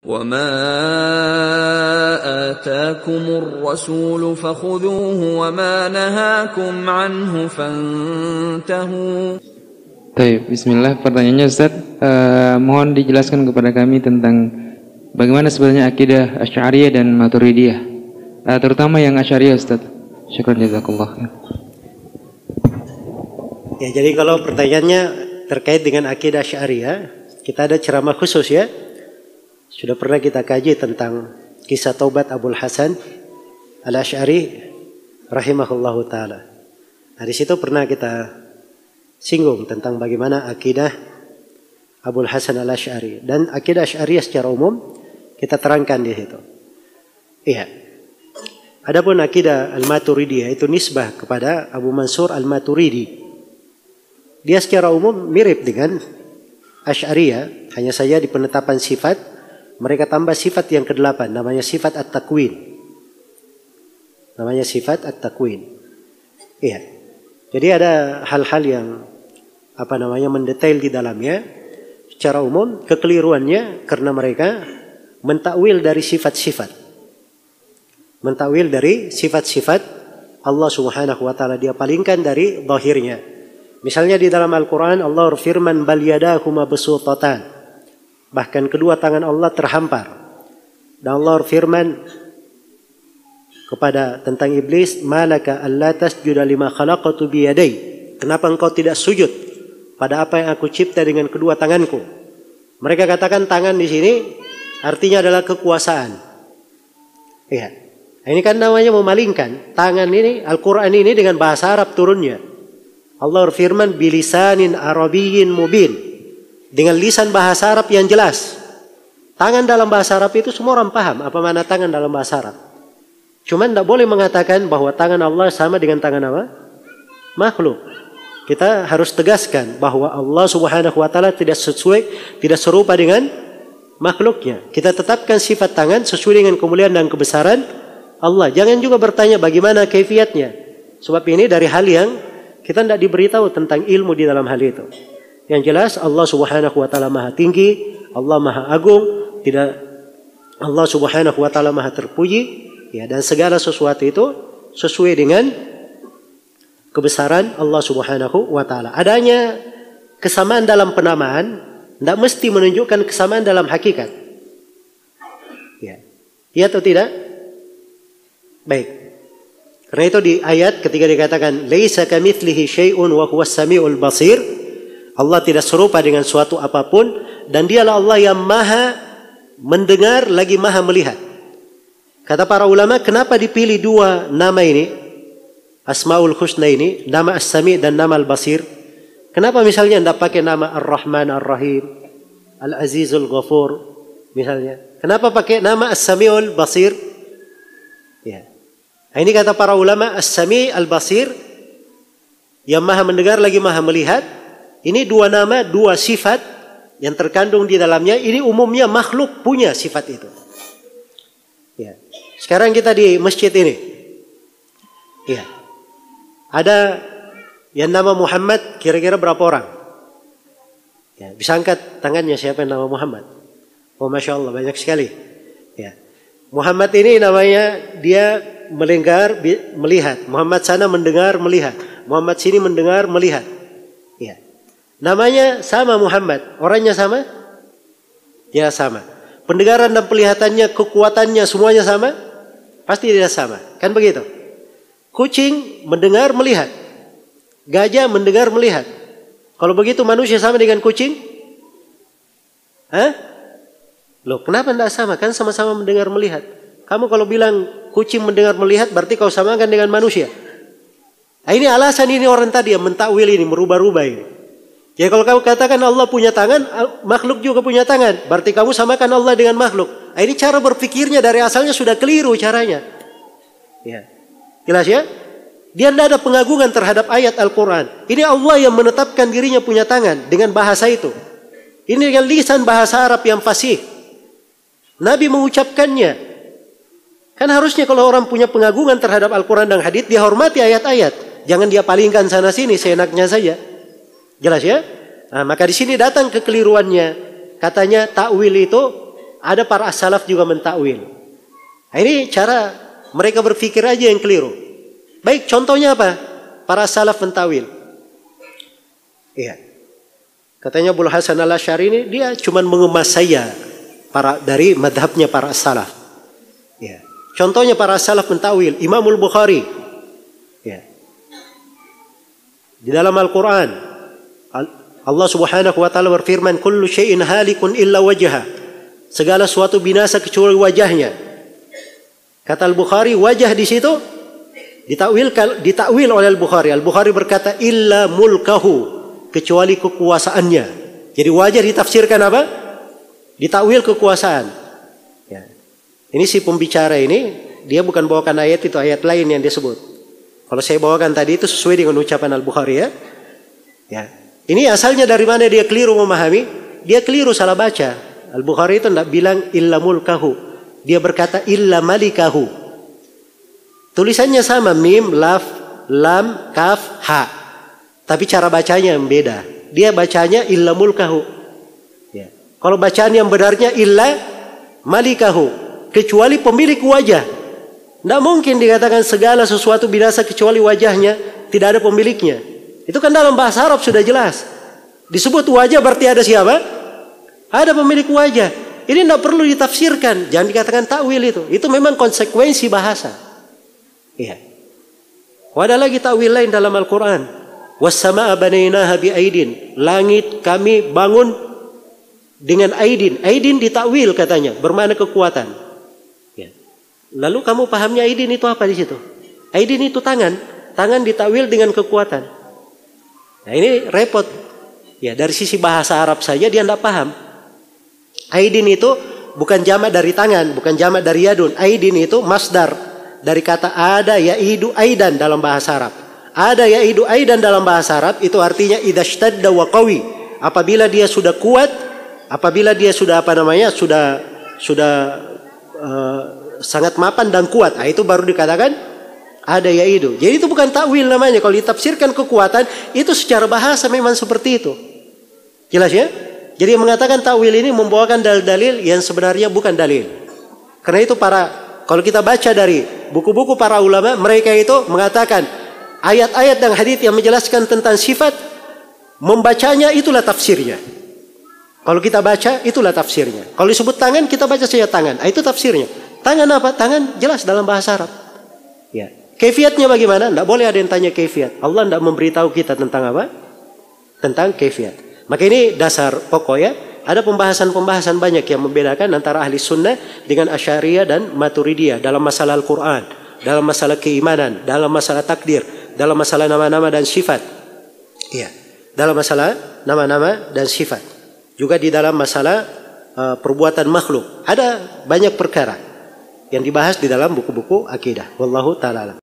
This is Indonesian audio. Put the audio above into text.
وَمَا آتَاكُمُ الرَّسُولُ فَخُذُوهُ وَمَا نَهَاكُمْ عَنْهُ فَانْتَهُوا. Baik, bismillah. Pertanyaannya Ustaz, mohon dijelaskan kepada kami tentang bagaimana sebenarnya akidah Asy'ariyah dan Maturidiyah, terutama yang Asy'ariyah Ustaz. Syukran jazakallah. Ya, jadi kalau pertanyaannya terkait dengan akidah Asy'ariyah, kita ada ceramah khusus ya. Sudah pernah kita kaji tentang kisah taubat Abul Hasan Al-Asy'ari rahimahullahu taala. Nah, di situ pernah kita singgung tentang bagaimana akidah Abul Hasan Al-Asy'ari dan akidah Asy'ariyah secara umum kita terangkan di situ. Iya. Adapun akidah Al-Maturidiyah itu nisbah kepada Abu Mansur Al-Maturidi. Dia secara umum mirip dengan Asy'ariyah, hanya saja di penetapan sifat mereka tambah sifat yang ke-8, namanya sifat at-takwin. Namanya sifat at-takwin. Iya. Jadi ada hal-hal yang mendetail di dalamnya. Secara umum kekeliruannya karena mereka mentakwil dari sifat-sifat. Mentakwil dari sifat-sifat Allah Subhanahu wa taala, dia palingkan dari zahirnya. Misalnya di dalam Al-Qur'an Allah berfirman bal yadahu mabsutatan. Bahkan kedua tangan Allah terhampar. Dan Allah berfirman kepada tentang iblis, malaka alla tasjuda lima khalaqatu biyadai. Kenapa engkau tidak sujud pada apa yang aku cipta dengan kedua tanganku? Mereka katakan tangan di sini artinya adalah kekuasaan. Iya. Ini kan namanya memalingkan. Tangan ini, Al-Quran ini dengan bahasa Arab turunnya. Allah berfirman bilisanin arabiyyin mubin. Dengan lisan bahasa Arab yang jelas. Tangan dalam bahasa Arab itu semua orang paham apa makna tangan dalam bahasa Arab. Cuman tidak boleh mengatakan bahwa tangan Allah sama dengan tangan apa? Makhluk. Kita harus tegaskan bahwa Allah Subhanahu wa taala tidak serupa dengan makhluknya. Kita tetapkan sifat tangan sesuai dengan kemuliaan dan kebesaran Allah. Jangan juga bertanya bagaimana kaifiatnya. Sebab ini dari hal yang kita tidak diberitahu tentang ilmu di dalam hal itu. Yang jelas Allah Subhanahu wa taala Maha tinggi, Allah Maha agung, Allah Subhanahu wa taala Maha terpuji, ya, dan segala sesuatu itu sesuai dengan kebesaran Allah Subhanahu wa taala. Adanya kesamaan dalam penamaan tidak mesti menunjukkan kesamaan dalam hakikat. Ya. Iya atau tidak? Baik. Karena itu di ayat ketika dikatakan laisa kamitslihi syai'un wa huwas samiul basir, Allah tidak serupa dengan suatu apapun dan dialah Allah yang maha mendengar lagi maha melihat. Kata para ulama, kenapa dipilih dua nama ini? Asmaul Husna ini, nama As-Sami dan nama Al-Basir. Kenapa misalnya tidak pakai nama Ar-Rahman Ar-Rahim, Al-Azizul Ghafur misalnya? Kenapa pakai nama As-Samiul Basir? Ya. Ini kata para ulama, As-Sami Al-Basir yang maha mendengar lagi maha melihat. Ini dua nama, dua sifat yang terkandung di dalamnya. Ini umumnya makhluk punya sifat itu. Ya. Sekarang kita di masjid ini. Ya. Ada yang nama Muhammad, kira-kira berapa orang? Ya. Bisa angkat tangannya siapa yang nama Muhammad? Oh, Masya Allah, banyak sekali. Ya. Muhammad ini namanya dia mendengar, melihat. Muhammad sana mendengar, melihat. Muhammad sini mendengar, melihat. Ya. Namanya sama Muhammad, orangnya sama? Ya sama. Pendengaran dan pelihatannya, kekuatannya semuanya sama? Pasti tidak sama, kan begitu? Kucing mendengar, melihat. Gajah mendengar, melihat. Kalau begitu manusia sama dengan kucing? Hah? Loh, kenapa tidak sama? Kan sama-sama mendengar, melihat. Kamu kalau bilang kucing mendengar, melihat, berarti kau samakan dengan manusia. Nah, ini alasan ini orang tadi yang mentakwil ini, merubah-rubah ini. Ya kalau kamu katakan Allah punya tangan, makhluk juga punya tangan. Berarti kamu samakan Allah dengan makhluk. Nah, ini cara berpikirnya dari asalnya sudah keliru caranya. Ya. Jelas ya? Dia tidak ada pengagungan terhadap ayat Al-Quran. Ini Allah yang menetapkan dirinya punya tangan dengan bahasa itu. Ini dengan lisan bahasa Arab yang fasih. Nabi mengucapkannya. Kan harusnya kalau orang punya pengagungan terhadap Al-Quran dan hadits, dia hormati ayat-ayat. Jangan dia palingkan sana sini seenaknya saja. Jelas ya? Nah, maka di sini datang kekeliruannya. Katanya takwil itu ada para salaf juga mentakwil. Nah, ini cara mereka berpikir aja yang keliru. Baik, contohnya apa? Para salaf mentakwil. Iya. Katanya Abul Hasan Al-Asy'ari ini dia cuma mengemas saya dari madhabnya para salaf. Ya. Contohnya para salaf mentakwil. Imamul Bukhari. Ya. Di dalam Al-Quran Allah Subhanahu wa taala berfirman, "Kullu syai'in halikun illa wajha." Segala sesuatu binasa kecuali wajahnya. Kata Al-Bukhari, wajah di situ ditakwil oleh Al-Bukhari. Al-Bukhari berkata illa mulkahu, kecuali kekuasaannya. Jadi wajah ditafsirkan apa? Ditakwil kekuasaan. Ya. Ini si pembicara ini dia bukan bawakan ayat itu, ayat lain yang disebut. Kalau saya bawakan tadi itu sesuai dengan ucapan Al-Bukhari ya. Ya. Ini asalnya dari mana dia keliru memahami? Dia keliru salah baca. Al-Bukhari itu tidak bilang illa mulkahu. Dia berkata illa malikahu. Tulisannya sama, mim, laf, lam, kaf, ha. Tapi cara bacanya yang beda. Dia bacanya illa mulkahu. Ya. Kalau bacaan yang benarnya illa malikahu, kecuali pemilik wajah. Tidak mungkin dikatakan segala sesuatu binasa kecuali wajahnya, tidak ada pemiliknya. Itu kan dalam bahasa Arab sudah jelas. Disebut wajah berarti ada siapa? Ada pemilik wajah. Ini tidak perlu ditafsirkan. Jangan dikatakan takwil itu. Itu memang konsekuensi bahasa. Iya. Ada lagi takwil lain dalam Al-Quran. Was-samaa'a banainaha bi'aidin. Langit kami bangun dengan aidin. Aidin ditakwil katanya, bermakna kekuatan. Ya. Lalu kamu pahamnya aidin itu apa di situ? Aidin itu tangan. Tangan ditakwil dengan kekuatan. Nah ini repot. Ya, dari sisi bahasa Arab saja dia tidak paham. Aidin itu bukan jamak dari tangan, bukan jamak dari yadun. Aidin itu masdar dari kata ada yaidu aidan dalam bahasa Arab. Ada yaidu aidan dalam bahasa Arab itu artinya idza shtadda wa qawi. Apabila dia sudah kuat, apabila dia sudah sangat mapan dan kuat, itu baru dikatakan ada yaidu. Jadi itu bukan takwil namanya. Kalau ditafsirkan kekuatan itu secara bahasa memang seperti itu. Jelas ya? Jadi yang mengatakan takwil ini membawakan dalil-dalil yang sebenarnya bukan dalil. Karena itu kalau kita baca dari buku-buku para ulama, mereka itu mengatakan ayat-ayat dan hadits yang menjelaskan tentang sifat, membacanya itulah tafsirnya. Kalau kita baca itulah tafsirnya. Kalau disebut tangan, kita baca saja tangan. Itu tafsirnya. Tangan apa? Tangan jelas dalam bahasa Arab. Ya. Kaifiatnya bagaimana? Tidak boleh ada yang tanya kaifiat. Allah tidak memberitahu kita tentang apa? Tentang kaifiat. Maka ini dasar pokok ya. Ada pembahasan-pembahasan banyak yang membedakan antara ahli sunnah dengan Asy'ariyah dan Maturidiyah dalam masalah Al-Quran, dalam masalah keimanan, dalam masalah takdir, dalam masalah nama-nama dan sifat. Iya, dalam masalah nama-nama dan sifat. Juga di dalam masalah perbuatan makhluk. Ada banyak perkara yang dibahas di dalam buku-buku akidah. Wallahu ta'ala.